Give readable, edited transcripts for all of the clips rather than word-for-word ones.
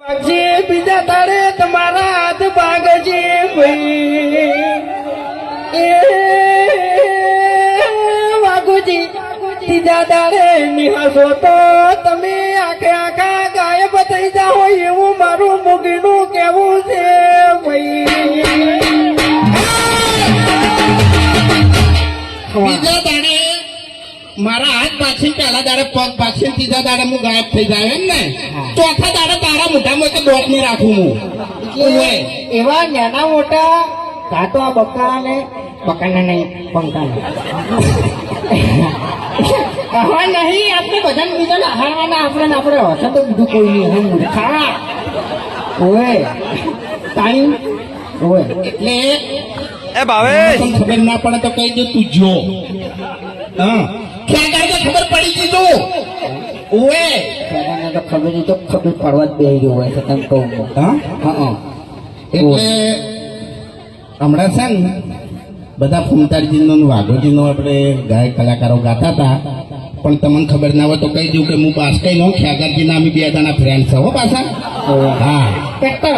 જે બીજા તારે તમારા હાથ ભાગજે ભાઈ એ વાઘુજી ત્રીજા તારે નિહાસો તો તમે આખા ગાયબ થઈ જાઓ એવું મારું મુગીનું કેવું છે ભાઈ. બીજા દાડે મારા હાથ પાછી પેલા દાડે પગ પાછી ત્રીજા દાડે હું ગાયબ થઈ જાય એમ ને ચોથા દાડે તારા મોઢામાં તો દોટ નહીં રાખું હું એવા નાના મોટા કાતો આ બકાના નહીં પંકાના હવે નહીં આપણે બધાને બીજાને હારવાના આપણે હશે તો બીજું કોઈ નહીં હું મૂર્ખા ઓય તાણી ઓય એટલે એ ભાવેશ ખબર ના પડે તો કહી દે તું જો હા ક્યાં ગાય તો ખબર પડી ગઈ તું ઓએ તો ખબર નહીં તો ખબર પડવા જ બેસી ગયું હોય છે તમે કહું હા હા એટલે હમણાં છે ને બધા ફૂમતારજીનો વાઘોજીનો આપણે ગાયક કલાકારો ગાતા હતા પણ તમને ખબર ના હોય તો કહી દઉં કે હું બાસ્કાઈ નો ખ્યાગારજીના અમે બે જણા ફ્રેન્ડ છે હો પાછા હા કટ્ટર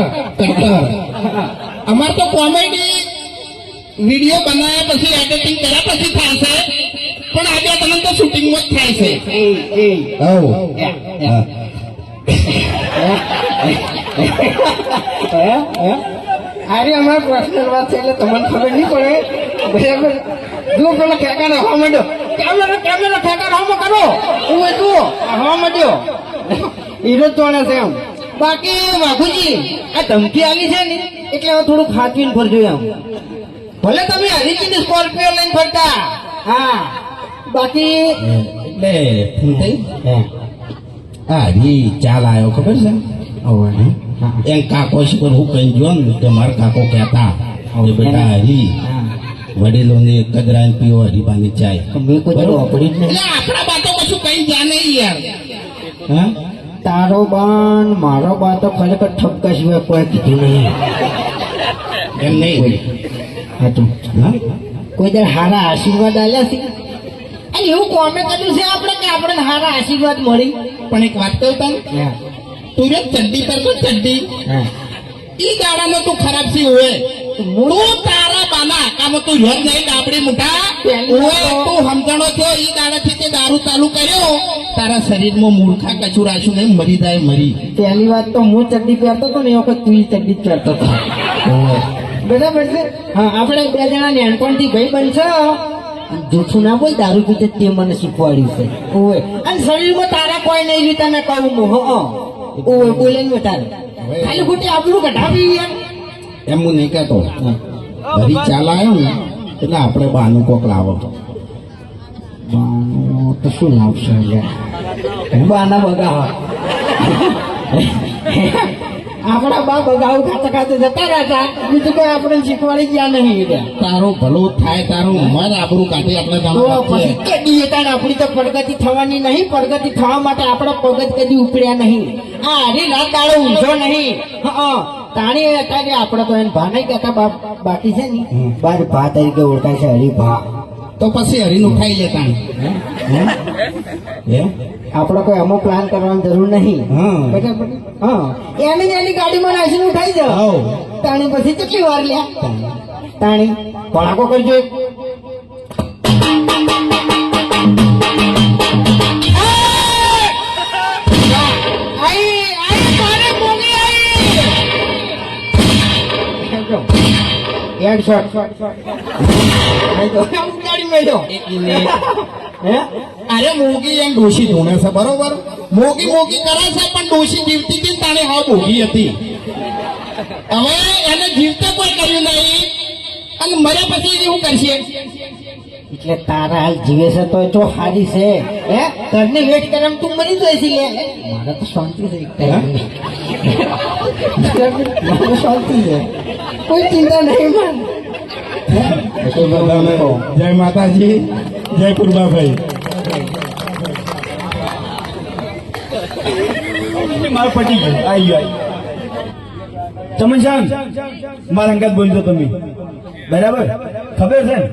અમાર તો કોમેડી વિડીયો બનાવ્યા પછી એડિટિંગ કર્યા પછી થાય છે પણ આ બે તમને તો શૂટિંગમાં જ થાય છે અરે અમારા પર્સનલ વાત છે એટલે તમને ખબર નહીં પડે બરાબર. જુઓ પેલો ખેકાનો હવા માંડ્યો કેમેરા ખેકાનો હવામાં કરો હું એ જુઓ હવા માંડ્યો હીરો જ તોડે છે એમ. બાકી વાઘુજી આ ધમકી આવી છે ને એટલે હવે થોડુંક હાથવીને ફરજો એમ. ભલે તમે હરીચીની સ્કોર્પિયો લઈને ફરતા હા બાકી એટલે ફૂમતાઈ હા હરી ચાલ આવ્યો ખબર છે એમ કાકો શીખર હું કઈ જો ને તો મારા કાકો કહેતા કે બેટા હરી વડીલોને કદરાને પીવો હરીબાની ચાય આપણા બાતો કશું કઈ જા નહીં યાર હા તારો બાન મારો બા તો ખરેખર ઠપકા સિવાય કોઈ કીધું નહીં એમ નહીં હતું હા કોઈ દર હારા આશીર્વાદ આલ્યા છે અને એવું કોમે કર્યું છે આપણે કે આપણને હારા આશીર્વાદ મળી. પણ એક વાત કહું તને તું રે ચડ્ડી પર તો ચડ્ડી ઈ દાડામાં તું ખરાબ સી હોય તું તારા બાના આકામાં તું રોજ નહીં ડાબડી મુઠા ઓય તું સમજણો થયો ઈ દાડાથી તે દારૂ ચાલુ કર્યો તારા શરીરમાં મૂર્ખા કચું રાખ્યું નહીં મરી જાય મરી. પહેલી વાત તો હું ચડ્ડી પહેરતો હતો ને એ વખત તું ચડ્ડી જ પહેરતો હતો બરાબર છે. હા આપણે બે જણા નાનપણથી ભાઈ બનશો જૂઠું ના બોલ દારૂ પીતે તે મને શીખવાડ્યું છે ઓય અને શરીરમાં તારા કોઈ નહીં રીતા મેં કહું ઓય બોલે ને તારે ખાલી ખોટી આપણું કઢાવી યાર એમ હું નહીં કહેતો હરી ચાલ આવ્યો ને એટલે આપણે બાનું કોક લાવો બાનું તો શું લાવશે બાના બગા આપણા બા બગાવું ખાતા ખાતે જતા રહેતા બીજું કોઈ આપણે શીખવાડી ગયા નહીં. તારું ભલું થાય તારું મન આબરૂ કાઢી આપણે પછી કદી તારે આપણી તો પ્રગતિ થવાની નહીં. પ્રગતિ થવા માટે આપણા પગત કદી ઉપડ્યા નહીં. આ હરી રાત દાડો ઊંઝો નહીં. તાણી અત્યારે આપણે તો એને ભા નહીં કહેતા બાકી છે ને બાર ભા તરીકે ઓળખાય છે હરિભા. તો પછી હરીનું ખાઈ લે તાણી આપણે કોઈ અમુક પ્લાન કરવાની જરૂર નહીં. બરાબર હા એની ગાડીમાં નાસીને ઉઠાઈ જાવ તાણી પછી કેટલી વાર લ્યા તાણી ભણાકો કરજો. અરે મોગી એમ ડોશી ધોણે છે બરોબર મોગી કરે છે પણ ડોશી જીવતી હતી તાણે હા મોગી હતી. હવે એને જીવતા કોઈ કર્યું નહીં અને મર્યા પછી શું કરશે. એટલે તારા હાલ જીવે છે તો જો હારી છે હે ઘરની વેટ કરે તું મરી જાય છે. મારે તો શાંતિ છે મારે શાંતિ છે કોઈ ચિંતા નહીં માન. જય માતાજી જય કુરબાભાઈ. મારું પટી ગયું આવી ચમન સાહેબ મારા અંગાત બોલજો તમે બરાબર ખબર છે ને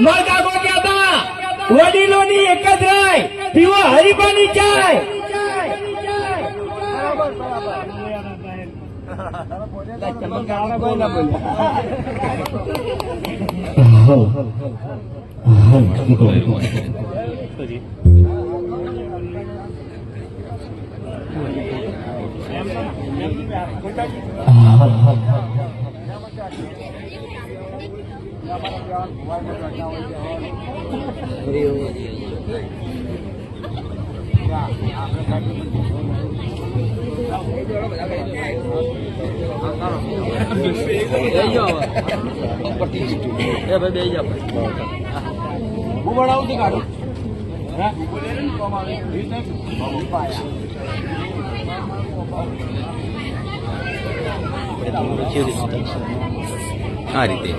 મારા કાકો કહેતા વડીલોની એક જ રાય પીવો હરીફાની ચાય. આ રીતે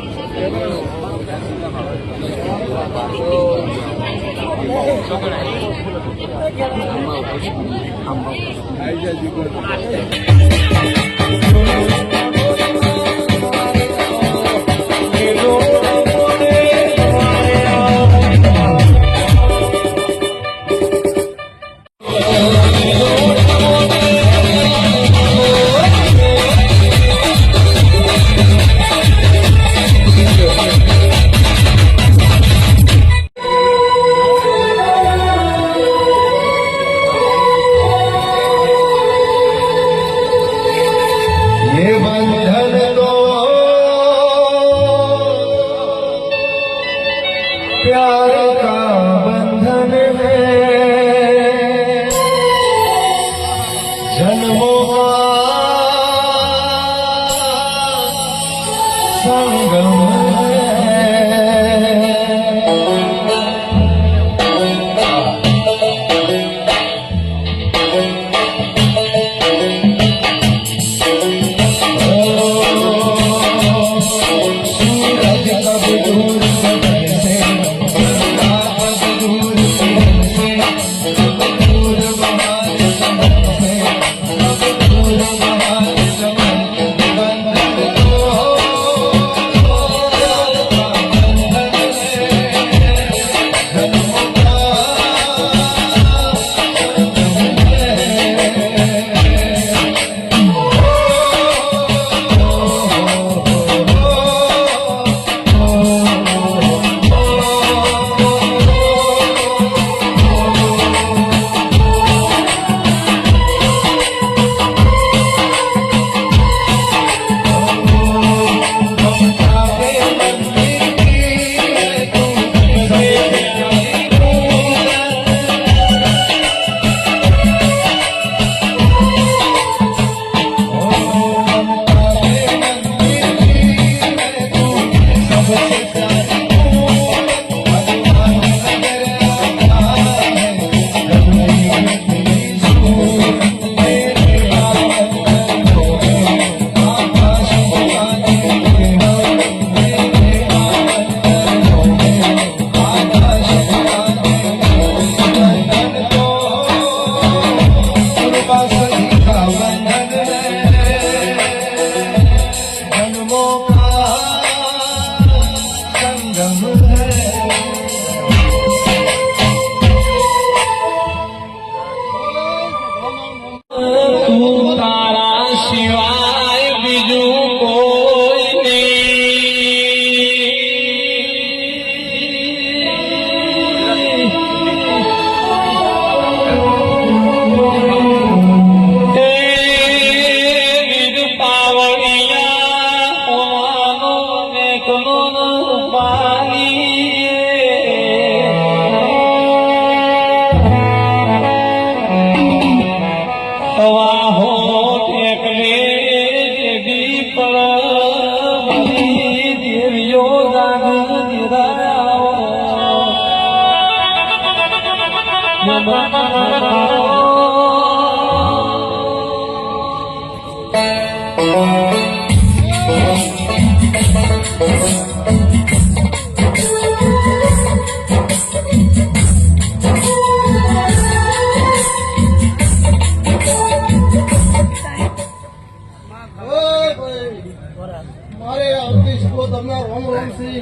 મારે આવતી શકો તમને રોમ રોમ સી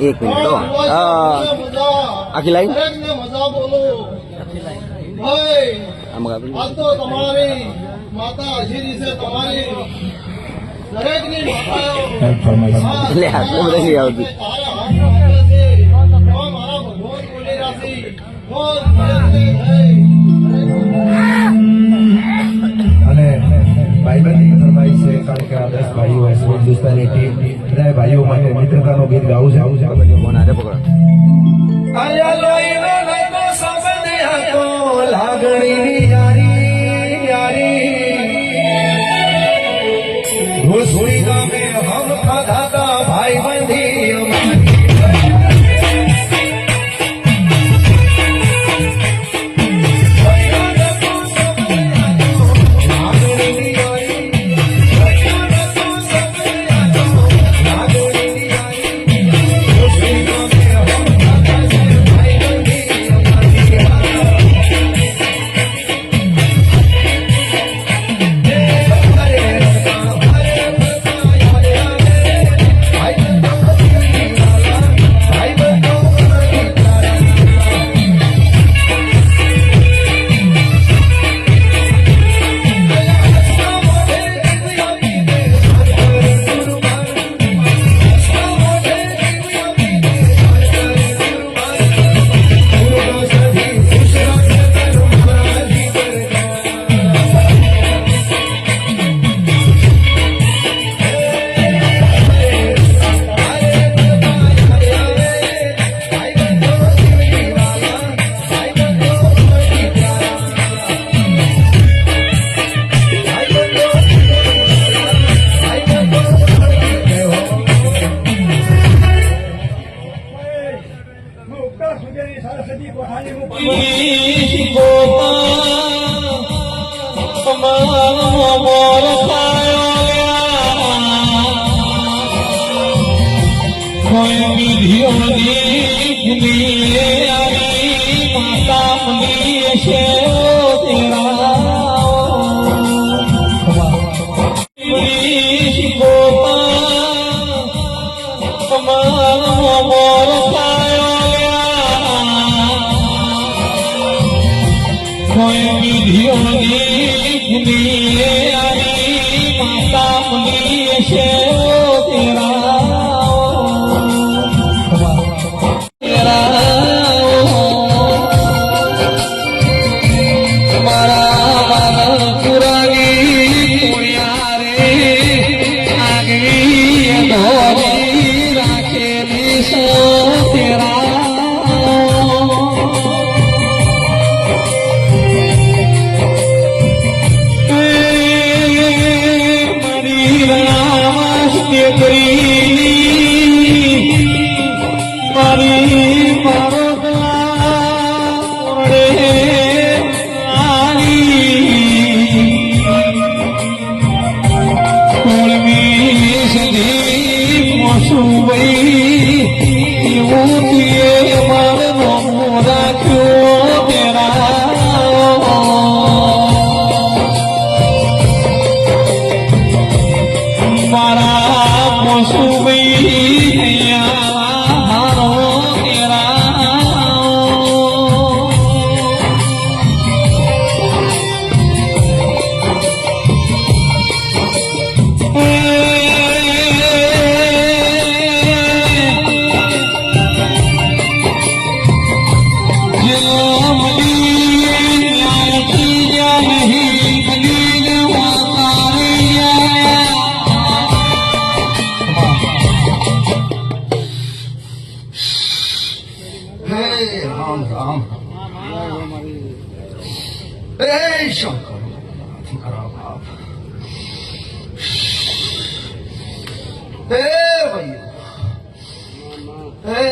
એક મિનિટ તો આખી લાઈન આમાં આ તો તમારી માતા અજીરી છે તમારી દરેકની માતાઓ એટલે આટલું બધું નહીં આવતું તારા હાથમાં છે મારા ભગવાન બોલી રાશી અને ભાઈબંધી ફરમાઈ છે કારણ કે આ 10 ભાઈઓ હશે હિન્દુસ્તાની ટીમ બધા ભાઈઓ માટે મિત્રતાનું ગીત ગાવું છે ફોન આજે પકડો લાગણીની યારી યારી ઘોસડી ગામે હમ ખાધા ભાઈબંધી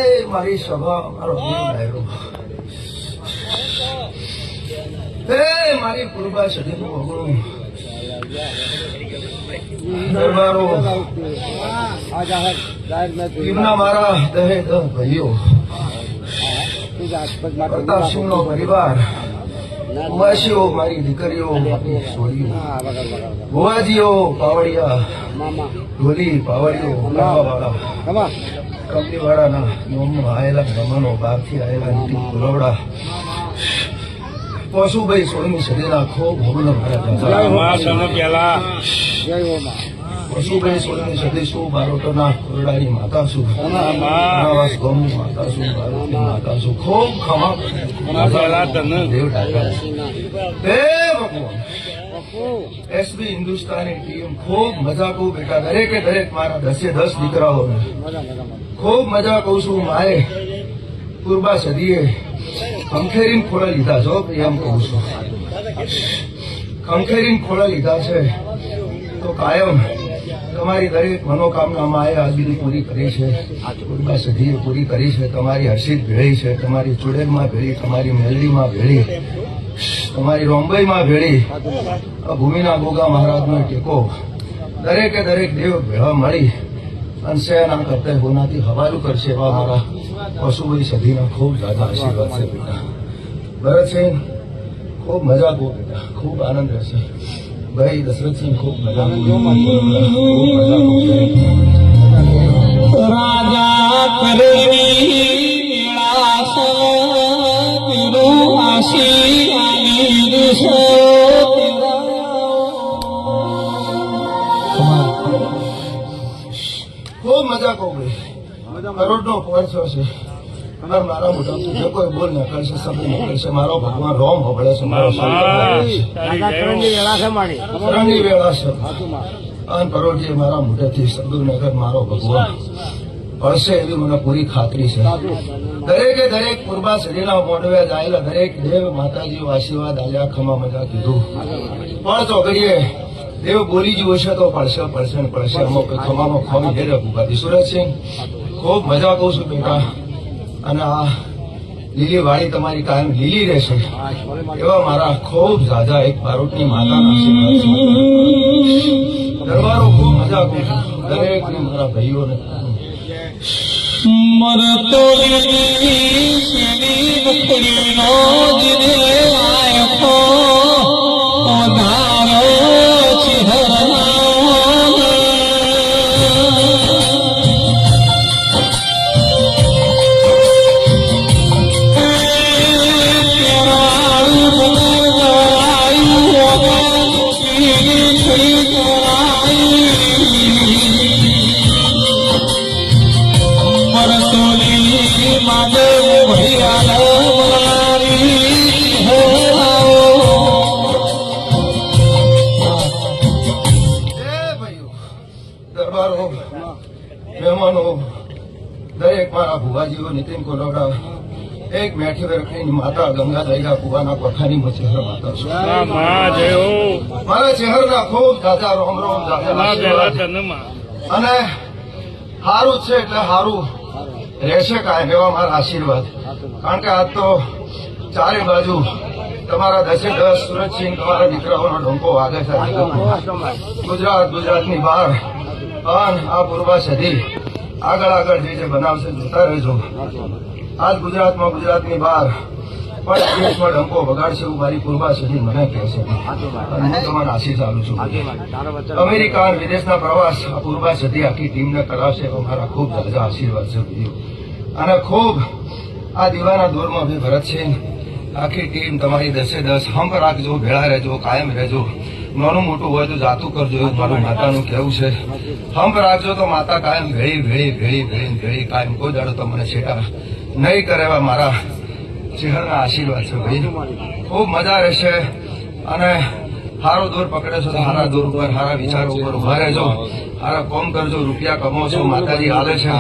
અમારી મારી સભા મારો ડાયરો મારી પૂર્વા સદીનું ભગવાન દરબારો એમના મારા દહે દહ ભાઈઓ પ્રતાપસિંહનો પરિવાર ઉવાસીઓ મારી દીકરીઓ મારી છોડીઓ ભુવાજીઓ પાવડિયા ઢોલી પાવડીઓ વાળા કંપનીવાળાના નોમમાં આવેલા બ્રહ્મનો બહારથી આવેલા નીતિ પુરવડા પશુભાઈ 16મી સદીના ખૂબ ભોગનો પશુભાઈ 16મી સદી શું બારોટોના કોરડાની માતા શું નવાસ ગોમની માતા શું બારોટની માતા શું ખૂબ ખમા દેવ ડાકા હે ભગવાન એસબી હિન્દુસ્તાની ટીમ ખૂબ મજા કહું બેટા દરેકે દરેક મારા 10 દીકરાઓને ખૂબ મજા કહું છું માએ પૂર્વા સદીએ ખંખેરીને ખોળા લીધા છો એમ કહું છું ખંખેરીને ખોળા લીધા છે તો કાયમ તમારી દરેક મનોકામના માએ આજની પૂરી કરી છે પૂર્વા સદીએ પૂરી કરી છે તમારી હર્ષિત ભેળી છે તમારી ચુડેલમાં ભેળી તમારી મેલડીમાં ભેળી તમારી રોંબઈમાં ભેળી આ ભૂમિના ગોગા મહારાજનો ટેકો દરેકે દરેક દેવ ભેળા મળી અને સેના કરતા હોનાથી હવાલું કરશે એવા મારા પશુભાઈ સદીના ખૂબ દાદા આશીર્વાદ છે બેટા ભરતસિંહ ખૂબ મજા કહો બેટા ખૂબ આનંદ રહેશે ભાઈ દશરથસિંહ ખૂબ મજા રાજા કરેલી ખૂબ મજા કહો ભાઈ કરોડનો પહોંચો છે અને મારા મોટા જે કોઈ બોલ નીકળશે શબ્દ નીકળશે મારો ભગવાન રોમ હોબળે છે મારો કરણની વેળા છે અને કરોડજી મારા મોઢેથી શબ્દ નગર મારો ભગવાન પડશે એવી મને પૂરી ખાતરી છે દરેકે દરેક પૂર્વા સદીના મોઢવે જાયેલા દરેક દેવ માતાજીઓ આશીર્વાદ આલ્યા ખમા મજા કીધું પણ ચોગડીએ દેવ બોલી જ હશે તો પડશે પડશે ને પડશે અમુક ખમામાં ખોમી ઘેરે ભૂપાતી સુરતસિંહ ખૂબ મજા કહું છું બેટા અને આ લીલી વાળી તમારી કાયમ લીલી રહેશે એવા મારા ખૂબ ઝાઝા એક બારોટની માતાના આશીર્વાદ છે દરબારો ખૂબ મજા કહું છું દરેક મારા ભાઈઓને મરતો નો જીને આયો દરબારો મહેમાનો દરેક મારા ભુવાજીઓ નીતિન કોલોડા એક મેઠી રખડીની માતા ગંગા દરિયા કુવાના કોઠાની મચેહર માતા છે મારા ચહેરના ખૂબ દાદા રોમ રોમ અને હારું છે એટલે હારું રહેશે કાંઈ એવા મારા આશીર્વાદ કારણ કે આજ તો ચારે બાજુ તમારા 10 સુરતસિંહ તમારા દીકરાઓનો ડંકો વાગે છે ગુજરાતની બહાર અને આ પૂર્વા સદી આગળ જે બનાવશે જોતા રહેજો આજ ગુજરાતની બહાર પણ દેશમાં ડંકો વગાડશે એવું મારી પૂર્વા સદી મને કહે છે અને હું તમારા આશીષ આપું છું અમેરિકા અને વિદેશના પ્રવાસ આ પૂર્વા સદી આખી ટીમને કરાવશે એવા મારા ખૂબ જાજા આશીર્વાદ છે અને ખૂબ આ દીવાના દોરમાં ભાઈ ભરત છે આખી ટીમ તમારી 10 હંપ રાખજો ભેળા રહેજો કાયમ રહેજો નાનું મોટું હોય તો જાતું કરજો એવું મારું માતાનું કહેવું છે હંપ રાખજો તો માતા કાયમ ભેળી કાયમ કોઈ દાડો તો મને છેટા નહીં કરે એવા મારા ચહેરના આશીર્વાદ છે ભાઈ ખૂબ મજા રહેશે અને સારો દોર પકડે છો તો સારા દોર ઉપર સારા વિચારો ઉપર ઉભા રહેજો સારા કોમ કરજો રૂપિયા કમો છો માતાજી હાલે છે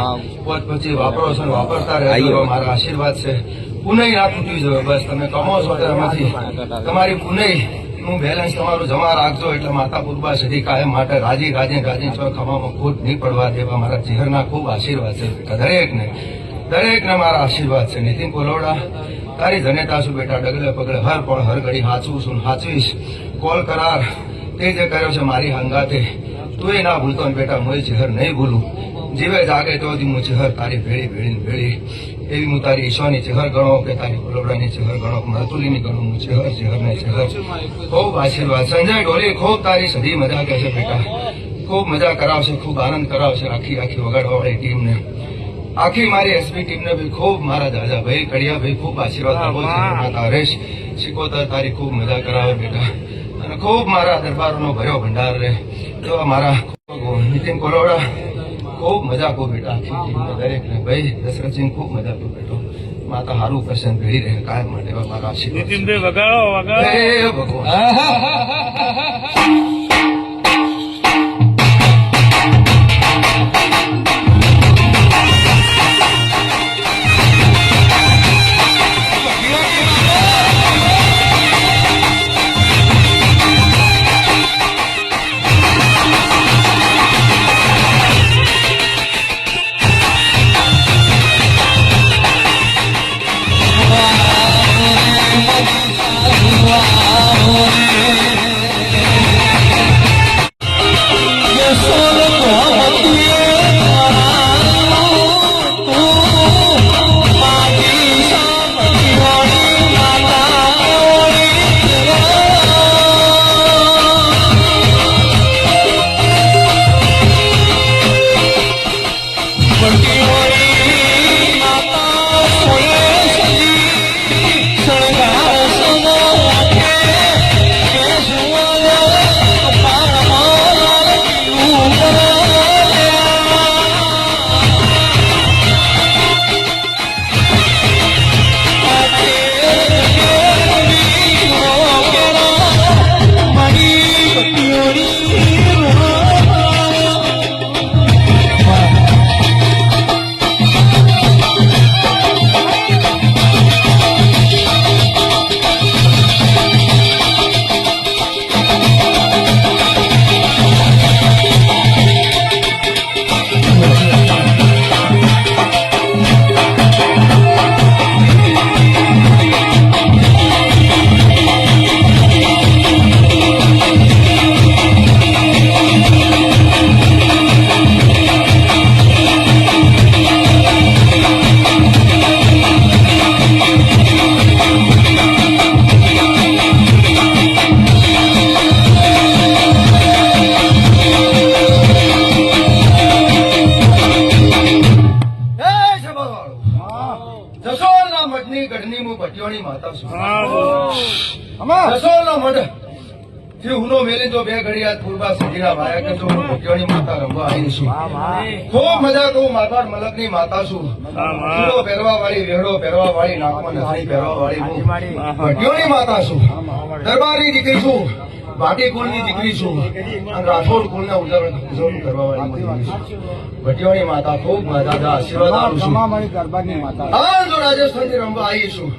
પોત પછી વાપરો છો વાપરતા રહેજો એવા મારા આશીર્વાદ છે પુનઃ ના તૂટી જાય બસ તમે કમો છો તેમાંથી તમારી પુનઃ નું બેલેન્સ તમારું જમા રાખજો એટલે માતા પૂર્વા સદી કાયમ માટે રાજી છો ખમામાં ખોટ નહીં પડવા દેવા મારા ચહેરના ખૂબ આશીર્વાદ છે દરેકને મારા આશીર્વાદ છે નીતિન કોલોડા તારી જનેતા છું બેટા ડગલે પગલે હર પણ હર ઘડી હાચવું છું હાચવીશ કોલ કરાર તે જે કર્યો છે મારી હંગાતે તું એ ના ભૂલતો ને બેટા મોય ચહેર નહીં ભૂલું જીવે જાગે તો હું ચહેર તારી ભેળી એવી હું તારી ઈશ્વરની ચહેર ગણો કે તારી ગુલોબડાની ચહેર ગણો મરતુલીની ગણો હું ચહેર ને ચહેર ખૂબ આશીર્વાદ. સંજય ઢોલી ખૂબ તારી સધી મજા કરશે બેટા, ખૂબ મજા કરાવશે, ખૂબ આનંદ કરાવશે આખી વગાડવાવાળી ટીમને, આખી મારી એસપી ટીમને બી ખૂબ, મારા દાદાભાઈ કડિયાભાઈ ખૂબ આશીર્વાદ આપો છે. માતા હરેશ શિકોતર તારી ખૂબ મજા કરાવે બેટા, અને ખૂબ મારા દરબારોનો ભર્યો ભંડાર રહે. એવા મારા નીતિન કોલોડા ખૂબ મજા કહું બેટા, આખી ટીમને દરેકને ભાઈ દશરથસિંહ ખૂબ મજા કહું બેટો. માતા હારું પ્રસન્ન રહી રહે કાયમ માટે, એવા મારા આશીર્વાદ. હે ભગવાન. જસોલના મઠની ગઢની હું ભટિયોની માતા છું. જસોલના મઠ થી હુનો મેલી તો બે ઘડિયા પૂર્વા સજીના ભાયા કે તો હું ભટિયોની માતા રમવા આવી છું. ખૂબ મજા કહું, મારવાડ મલકની માતા છું. ચૂડો પહેરવા વાળી, વેહડો પહેરવા વાળી, નાકમાં નથણી પહેરવા વાળી હું ભટિયોની માતા છું. દરબારી દીકરી છું, ભાટી કુળની દીકરી છું, અને રાઠોડ કુળના ઉજવણી કરવા વાળી દીકરી છું. ભટિયોની માતા ખૂબ દાદા આશીર્વાદ આપું છું. હા, જો રાજસ્થાનથી રમવા આવી છું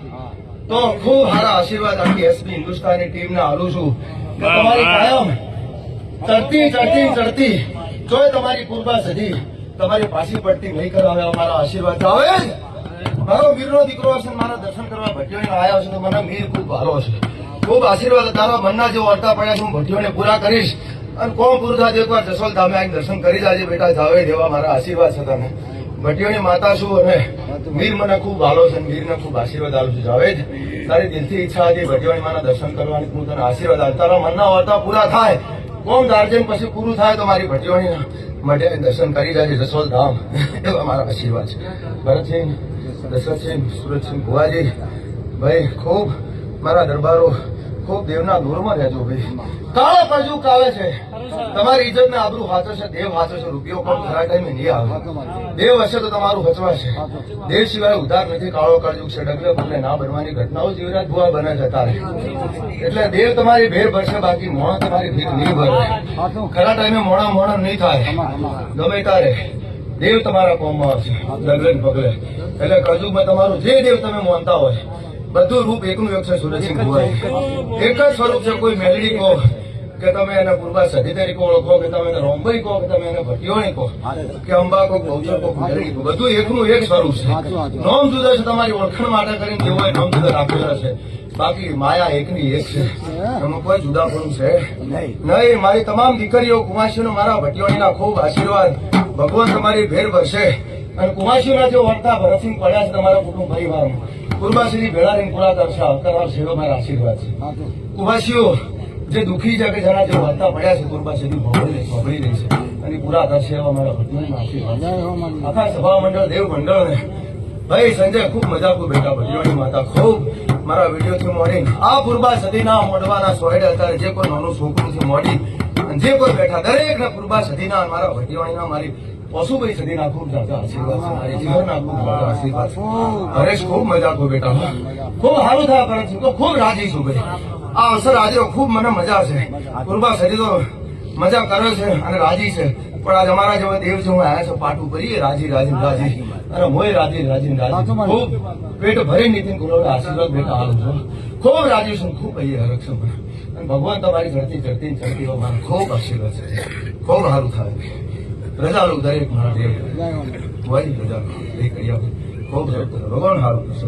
તો ખૂબ સારા આશીર્વાદ આખી એસપી હિન્દુસ્તાની ટીમને આલું છું કે તમારી કાયમ ચડતી જોઈ તમારી પૂર્વા સદી તમારી પાછી પડતી નહીં કરાવે, અમારા આશીર્વાદ આવે. મારો વીરનો દીકરો હશે, મારા દર્શન કરવા ભટિયોને આવ્યા છે તો મને મીર ખૂબ ભારો છે. ખૂબ આશીર્વાદ તારા મનના જે વર્તા પડ્યા છે હું ભટિયોને પૂરા કરીશ. અને કોમ પૂરતા એકવાર જસોલ ધામે આવીને દર્શન કરી જાજે બેટા, જાવે દેવા મારા આશીર્વાદ છે તને. ભટિયોની માતા છું અને વીર મને ખૂબ ભાલો છે, વીરને ખૂબ આશીર્વાદ આપું છું. જાવેદ, તારી દિલથી ઈચ્છા હતી ભટિયોની માના દર્શન કરવાની, હું તને આશીર્વાદ આપું. તારા મનના વર્તા પૂરા થાય, કોમ દાર્જન પછી પૂરું થાય તો મારી ભટિયોની માટે દર્શન કરી જાજે જસોલ ધામ, એવા મારા આશીર્વાદ છે. ભરતસિંહ, દશરથસિંહ, સુરતસિંહ, ભુવાજી ભાઈ ખૂબ મારા દરબારો ખૂબ દેવના દૂરમાં રહેજો ભાઈ. કાળો કળજુગ કાવે છે, તમારી ઇજ્જત ને આબરૂ હાથો છે, દેવ હાથો છે, રૂપિયો પણ ખરા ટાઈમે નહીં આવે. દેવ હશે તો તમારું હચવાશે, દેવ સિવાય ઉધાર નથી. કાળો કળજુગ છે, ડગલે પગલે ના બનવાની ઘટનાઓ જીવરાજ ભુવા બને છે તારે. એટલે દેવ તમારી ભેર ભરશે, બાકી મોણા તમારી ભીખ નહીં ભરે. ખરા ટાઈમે મોણા નહીં થાય, ગમે તારે દેવ તમારા કોમમાં આવશે ડગલે પગલે. એટલે કળજુગમાં તમારું જે દેવ તમે માનતા હોય બધું રૂપ એકનું એક છે. સુરતસિંહ ભુવાઈ એક જ સ્વરૂપ છે. કોઈ મેલડી કહો કે તમે એને પૂર્વા સધી તરીકે ઓળખો, કે તમે એને રોમભાઈ કહો, કે તમે એને ભટિયોણી કહો, કે અંબા કહો, બહુચર કહો, મેલડી કહો, બધું એકનું એક સ્વરૂપ છે. નોમ જુદા છે, તમારી ઓળખાણ માટે કરીને તેઓએ નામ જુદા રાખેલા છે. બાકી માયા એકની એક છે, એમાં કોઈ જુદાપણું છે નહીં. મારી તમામ દીકરીઓ કુમાસીઓને મારા ભટિયોણીના ખૂબ આશીર્વાદ. ભગવાન તમારી ભેર ભરશે, અને કુમાશીઓના જે વર્તા ભરતસિંહ પડ્યા છે તમારા કુટુંબ પરિવારમાં કુરબાશ્રી ભેળા રહીને પૂરા દર્શા આવતા શેરો મારા આશીર્વાદ છે કુમાશીઓ જે દુઃખી છે કે જેના જે વર્તા પડ્યા છે કુરબાશ્રી ભોગળી રહી છે અને પૂરા દર્શે એવા મારા ભગવાનના આશીર્વાદ છે. આખા સભા મંડળ દેવ મંડળને ભાઈ સંજય ખૂબ મજા ખૂબ બેટા ભગવાનની માતા ખૂબ મારા વિડીયોથી મોડી આ પૂર્વા સદીના મોડવાના સોયડે અત્યારે જે કોઈ નાનું છોકરું છે મોડી અને જે કોઈ બેઠા દરેકને પૂર્વા સદીના મારા ભગવાનના મારી પશુભાઈ સદીના ખૂબ જાજા આશીર્વાદ છે મારી જીવનના ખૂબ જાજા આશીર્વાદ છે. હરેશ ખૂબ મજા ખૂબ બેટા ખૂબ સારું થયા કરે છે ખૂબ રાજી છું ભાઈ આ અવસર આજે ખૂબ મને મજા છે પૂર્વા સદી તો મજા કરે છે અને રાજી છે પણ આજ અમારા જેવા દેવ છે હું આયા છું પાટું કરીએ રાજી રાજી રાજી અને મોય રાજી રાજી રાજી ખૂબ પેટ ભરી નીતિન ગુરુના આશીર્વાદ બેટા આલું છું ખૂબ રાજી છું ખૂબ ભાઈ હરક છું અને ભગવાન તમારી ચડતી મારા ખૂબ આશીર્વાદ છે ખૂબ સારું થાય રજાલું દરેક મારા દેવ હોય રજા એ કરી ખૂબ ભગવાન સારું કરશે